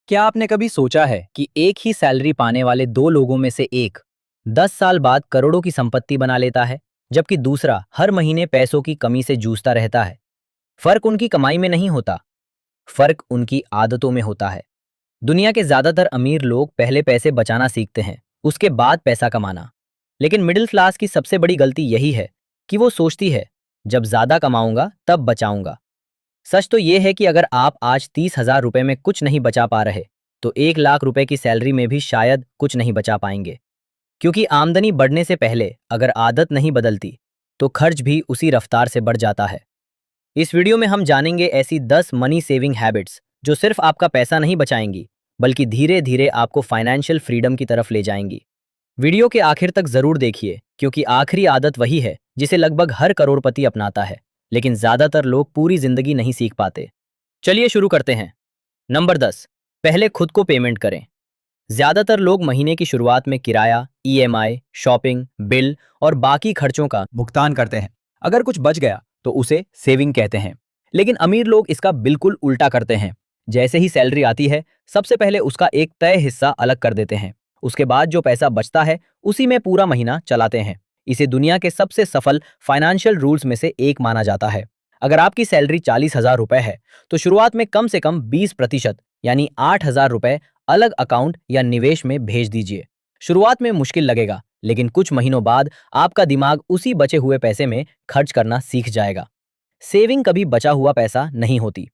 क्या आपने कभी सोचा है कि एक ही सैलरी पाने वाले दो लोगों में से एक 10 साल बाद करोड़ों की संपत्ति बना लेता है, जबकि दूसरा हर महीने पैसों की कमी से जूझता रहता है। फर्क उनकी कमाई में नहीं होता, फर्क उनकी आदतों में होता है। दुनिया के ज्यादातर अमीर लोग पहले पैसे बचाना सीखते हैं, उसके बाद पैसा कमाना। लेकिन मिडिल क्लास की सबसे बड़ी गलती यही है कि वो सोचती है, जब ज्यादा कमाऊंगा तब बचाऊंगा। सच तो ये है कि अगर आप आज 30,000 रुपए में कुछ नहीं बचा पा रहे, तो 1 लाख रुपए की सैलरी में भी शायद कुछ नहीं बचा पाएंगे। क्योंकि आमदनी बढ़ने से पहले अगर आदत नहीं बदलती, तो खर्च भी उसी रफ्तार से बढ़ जाता है। इस वीडियो में हम जानेंगे ऐसी 10 मनी सेविंग हैबिट्स जो सिर्फ आपका पैसा नहीं बचाएंगी, बल्कि धीरे धीरे आपको फाइनेंशियल फ्रीडम की तरफ ले जाएंगी। वीडियो के आखिर तक जरूर देखिए, क्योंकि आखिरी आदत वही है जिसे लगभग हर करोड़पति अपनाता है, लेकिन ज्यादातर लोग पूरी जिंदगी नहीं सीख पाते। चलिए शुरू करते हैं। नंबर 10, पहले खुद को पेमेंट करें। ज्यादातर लोग महीने की शुरुआत में किराया, ईएमआई, शॉपिंग, बिल और बाकी खर्चों का भुगतान करते हैं। अगर कुछ बच गया तो उसे सेविंग कहते हैं। लेकिन अमीर लोग इसका बिल्कुल उल्टा करते हैं। जैसे ही सैलरी आती है, सबसे पहले उसका एक तय हिस्सा अलग कर देते हैं। उसके बाद जो पैसा बचता है, उसी में पूरा महीना चलाते हैं। इसे दुनिया के सबसे सफल फाइनेंशियल रूल्स में से एक माना जाता है। अगर आपकी सैलरी 40,000 रुपए है, तो शुरुआत में कम से कम 20% यानी 8,000 रुपए अलग अकाउंट या निवेश में भेज दीजिए। शुरुआत में मुश्किल लगेगा, लेकिन कुछ महीनों बाद आपका दिमाग उसी बचे हुए पैसे में खर्च करना सीख जाएगा। सेविंग कभी बचा हुआ पैसा नहीं होती।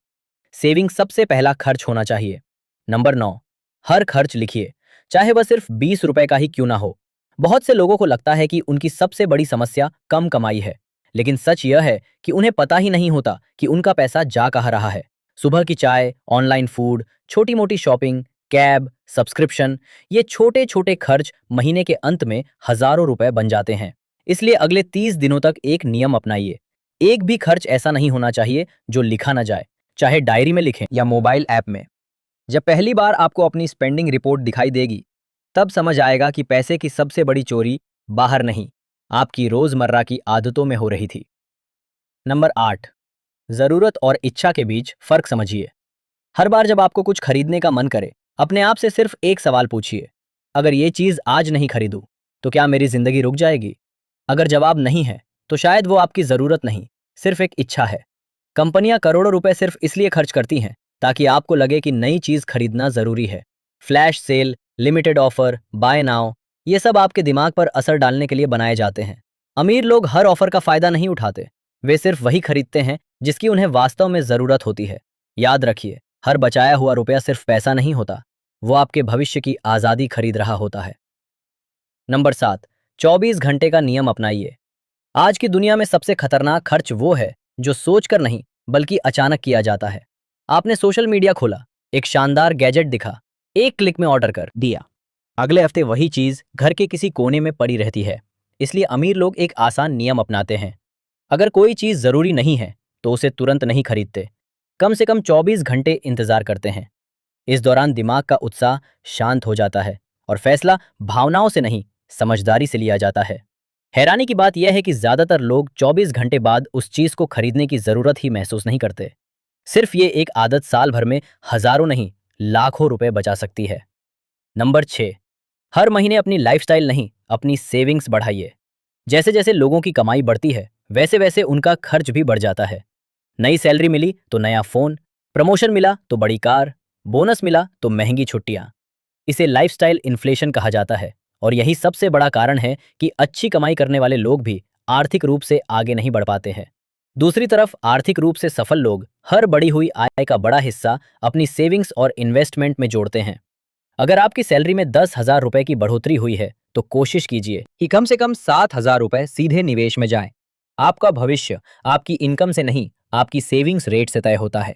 सेविंग सबसे पहला खर्च होना चाहिए। नंबर 9, हर खर्च लिखिए, चाहे वह सिर्फ 20 रुपए का ही क्यों ना हो। बहुत से लोगों को लगता है कि उनकी सबसे बड़ी समस्या कम कमाई है, लेकिन सच यह है कि उन्हें पता ही नहीं होता कि उनका पैसा जा कहाँ रहा है। सुबह की चाय, ऑनलाइन फूड, छोटी मोटी शॉपिंग, कैब, सब्सक्रिप्शन, ये छोटे छोटे खर्च महीने के अंत में हजारों रुपए बन जाते हैं। इसलिए अगले 30 दिनों तक एक नियम अपनाइए। एक भी खर्च ऐसा नहीं होना चाहिए जो लिखा ना जाए, चाहे डायरी में लिखें या मोबाइल ऐप में। जब पहली बार आपको अपनी स्पेंडिंग रिपोर्ट दिखाई देगी, तब समझ आएगा कि पैसे की सबसे बड़ी चोरी बाहर नहीं, आपकी रोजमर्रा की आदतों में हो रही थी। नंबर 8, जरूरत और इच्छा के बीच फर्क समझिए। हर बार जब आपको कुछ खरीदने का मन करे, अपने आप से सिर्फ एक सवाल पूछिए, अगर ये चीज आज नहीं खरीदूं, तो क्या मेरी जिंदगी रुक जाएगी? अगर जवाब नहीं है, तो शायद वो आपकी जरूरत नहीं, सिर्फ एक इच्छा है। कंपनियां करोड़ों रुपए सिर्फ इसलिए खर्च करती हैं ताकि आपको लगे कि नई चीज खरीदना जरूरी है। Flash sale, limited offer, buy now, ये सब आपके दिमाग पर असर डालने के लिए बनाए जाते हैं। अमीर लोग हर ऑफर का फायदा नहीं उठाते, वे सिर्फ वही खरीदते हैं जिसकी उन्हें वास्तव में जरूरत होती है। याद रखिए, हर बचाया हुआ रुपया सिर्फ पैसा नहीं होता, वो आपके भविष्य की आजादी खरीद रहा होता है। नंबर 7, 24 घंटे का नियम अपनाइए। आज की दुनिया में सबसे खतरनाक खर्च वो है जो सोचकर नहीं, बल्कि अचानक किया जाता है। आपने सोशल मीडिया खोला, एक शानदार गैजेट दिखा, एक क्लिक में ऑर्डर कर दिया। अगले हफ्ते वही चीज घर के किसी कोने में पड़ी रहती है। इसलिए अमीर लोग एक आसान नियम अपनाते हैं। अगर कोई चीज जरूरी नहीं है, तो उसे तुरंत नहीं खरीदते। कम से कम 24 घंटे इंतजार करते हैं। इस दौरान दिमाग का उत्साह शांत हो जाता है और फैसला भावनाओं से नहीं, समझदारी से लिया जाता है। हैरानी की बात यह है कि ज्यादातर लोग 24 घंटे बाद उस चीज को खरीदने की जरूरत ही महसूस नहीं करते। सिर्फ ये एक आदत साल भर में हजारों नहीं, लाखों रुपए बचा सकती है। नंबर 6, हर महीने अपनी लाइफस्टाइल नहीं, अपनी सेविंग्स बढ़ाइए। जैसे जैसे लोगों की कमाई बढ़ती है, वैसे वैसे उनका खर्च भी बढ़ जाता है। नई सैलरी मिली तो नया फोन, प्रमोशन मिला तो बड़ी कार, बोनस मिला तो महंगी छुट्टियां। इसे लाइफस्टाइल इन्फ्लेशन कहा जाता है, और यही सबसे बड़ा कारण है कि अच्छी कमाई करने वाले लोग भी आर्थिक रूप से आगे नहीं बढ़ पाते हैं। दूसरी तरफ आर्थिक रूप से सफल लोग हर बढ़ी हुई आय का बड़ा हिस्सा अपनी सेविंग्स और इन्वेस्टमेंट में जोड़ते हैं। अगर आपकी सैलरी में 10,000 रुपए की बढ़ोतरी हुई है, तो कोशिश कीजिए कि कम से कम 7,000 रुपए सीधे निवेश में जाएं। आपका भविष्य आपकी इनकम से नहीं, आपकी सेविंग्स रेट से तय होता है।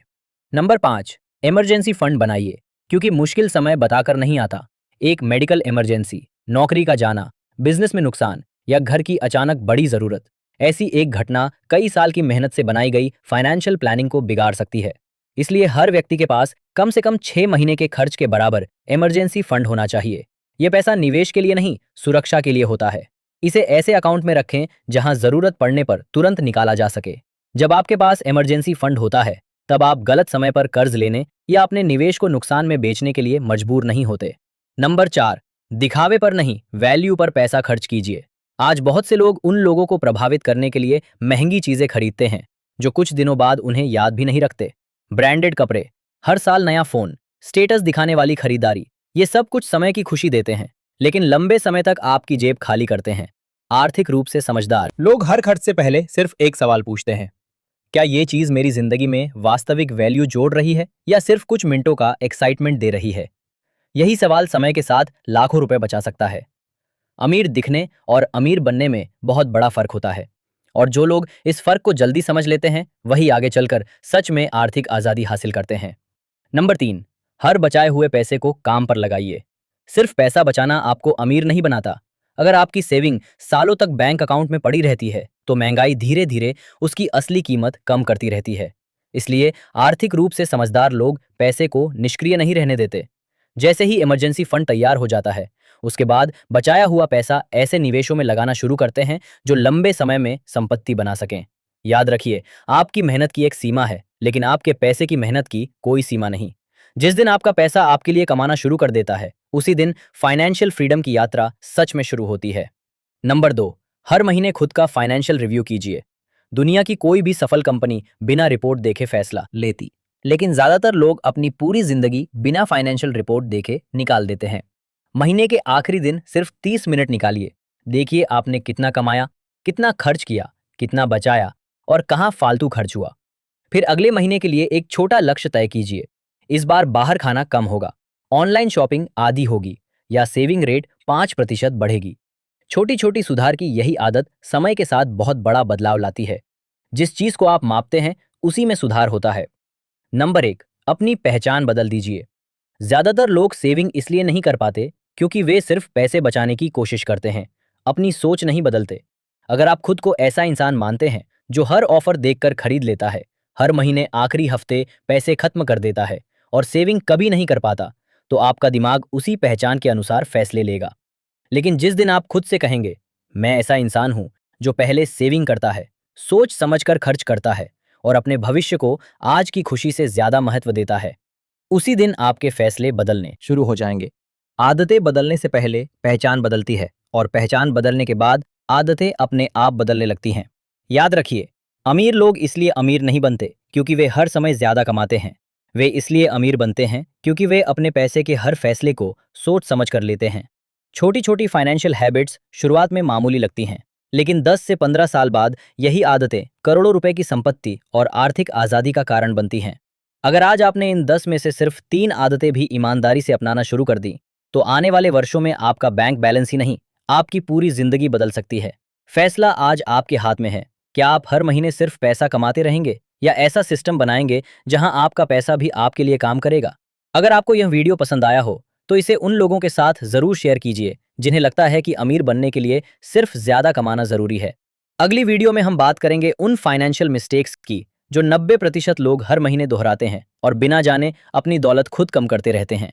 नंबर 5, इमरजेंसी फंड बनाइए, क्योंकि मुश्किल समय बताकर नहीं आता। एक मेडिकल इमरजेंसी, नौकरी का जाना, बिजनेस में नुकसान या घर की अचानक बड़ी जरूरत, ऐसी एक घटना कई साल की मेहनत से बनाई गई फाइनेंशियल प्लानिंग को बिगाड़ सकती है। इसलिए हर व्यक्ति के पास कम से कम 6 महीने के खर्च के बराबर इमरजेंसी फंड होना चाहिए। यह पैसा निवेश के लिए नहीं, सुरक्षा के लिए होता है। इसे ऐसे अकाउंट में रखें जहां जरूरत पड़ने पर तुरंत निकाला जा सके। जब आपके पास इमरजेंसी फंड होता है, तब आप गलत समय पर कर्ज लेने या अपने निवेश को नुकसान में बेचने के लिए मजबूर नहीं होते। नंबर 4, दिखावे पर नहीं, वैल्यू पर पैसा खर्च कीजिए। आज बहुत से लोग उन लोगों को प्रभावित करने के लिए महंगी चीजें खरीदते हैं जो कुछ दिनों बाद उन्हें याद भी नहीं रखते। ब्रांडेड कपड़े, हर साल नया फोन, स्टेटस दिखाने वाली खरीदारी, ये सब कुछ समय की खुशी देते हैं, लेकिन लंबे समय तक आपकी जेब खाली करते हैं। आर्थिक रूप से समझदार लोग हर खर्च से पहले सिर्फ एक सवाल पूछते हैं, क्या ये चीज मेरी जिंदगी में वास्तविक वैल्यू जोड़ रही है या सिर्फ कुछ मिनटों का एक्साइटमेंट दे रही है? यही सवाल समय के साथ लाखों रुपए बचा सकता है। अमीर दिखने और अमीर बनने में बहुत बड़ा फर्क होता है, और जो लोग इस फर्क को जल्दी समझ लेते हैं वही आगे चलकर सच में आर्थिक आजादी हासिल करते हैं। नंबर 3, हर बचाए हुए पैसे को काम पर लगाइए। सिर्फ पैसा बचाना आपको अमीर नहीं बनाता। अगर आपकी सेविंग सालों तक बैंक अकाउंट में पड़ी रहती है तो महंगाई धीरे धीरे उसकी असली कीमत कम करती रहती है। इसलिए आर्थिक रूप से समझदार लोग पैसे को निष्क्रिय नहीं रहने देते। जैसे ही इमरजेंसी फंड तैयार हो जाता है, उसके बाद बचाया हुआ पैसा ऐसे निवेशों में लगाना शुरू करते हैं जो लंबे समय में संपत्ति बना सकें। याद रखिए, आपकी मेहनत की एक सीमा है, लेकिन आपके पैसे की मेहनत की कोई सीमा नहीं। जिस दिन आपका पैसा आपके लिए कमाना शुरू कर देता है, उसी दिन फाइनेंशियल फ्रीडम की यात्रा सच में शुरू होती है। नंबर 2, हर महीने खुद का फाइनेंशियल रिव्यू कीजिए। दुनिया की कोई भी सफल कंपनी बिना रिपोर्ट देखे फैसला लेती, लेकिन ज्यादातर लोग अपनी पूरी जिंदगी बिना फाइनेंशियल रिपोर्ट देखे निकाल देते हैं। महीने के आखिरी दिन सिर्फ 30 मिनट निकालिए। देखिए आपने कितना कमाया, कितना खर्च किया, कितना बचाया और कहाँ फालतू खर्च हुआ। फिर अगले महीने के लिए एक छोटा लक्ष्य तय कीजिए। इस बार बाहर खाना कम होगा, ऑनलाइन शॉपिंग आधी होगी, या सेविंग रेट 5% बढ़ेगी। छोटी छोटी सुधार की यही आदत समय के साथ बहुत बड़ा बदलाव लाती है। जिस चीज को आप मापते हैं उसी में सुधार होता है। नंबर 1, अपनी पहचान बदल दीजिए। ज्यादातर लोग सेविंग इसलिए नहीं कर पाते क्योंकि वे सिर्फ पैसे बचाने की कोशिश करते हैं, अपनी सोच नहीं बदलते। अगर आप खुद को ऐसा इंसान मानते हैं जो हर ऑफर देखकर खरीद लेता है, हर महीने आखिरी हफ्ते पैसे खत्म कर देता है और सेविंग कभी नहीं कर पाता, तो आपका दिमाग उसी पहचान के अनुसार फैसले लेगा। लेकिन जिस दिन आप खुद से कहेंगे, मैं ऐसा इंसान हूं जो पहले सेविंग करता है, सोच समझकर खर्च करता है और अपने भविष्य को आज की खुशी से ज्यादा महत्व देता है, उसी दिन आपके फैसले बदलने शुरू हो जाएंगे। आदतें बदलने से पहले पहचान बदलती है, और पहचान बदलने के बाद आदतें अपने आप बदलने लगती हैं। याद रखिए, अमीर लोग इसलिए अमीर नहीं बनते क्योंकि वे हर समय ज्यादा कमाते हैं। वे इसलिए अमीर बनते हैं क्योंकि वे अपने पैसे के हर फैसले को सोच समझ कर लेते हैं। छोटी छोटी फाइनेंशियल हैबिट्स शुरुआत में मामूली लगती हैं, लेकिन 10 से 15 साल बाद यही आदतें करोड़ों रुपए की संपत्ति और आर्थिक आजादी का कारण बनती हैं। अगर आज आपने इन 10 में से सिर्फ 3 आदतें भी ईमानदारी से अपनाना शुरू कर दी, तो आने वाले वर्षों में आपका बैंक बैलेंस ही नहीं, आपकी पूरी जिंदगी बदल सकती है। फैसला आज आपके हाथ में है। क्या आप हर महीने सिर्फ पैसा कमाते रहेंगे या ऐसा सिस्टम बनाएंगे जहां आपका पैसा भी आपके लिए काम करेगा? अगर आपको यह वीडियो पसंद आया हो तो इसे उन लोगों के साथ जरूर शेयर कीजिए जिन्हें लगता है कि अमीर बनने के लिए सिर्फ ज्यादा कमाना जरूरी है। अगली वीडियो में हम बात करेंगे उन फाइनेंशियल मिस्टेक्स की जो 90% लोग हर महीने दोहराते हैं और बिना जाने अपनी दौलत खुद कम करते रहते हैं।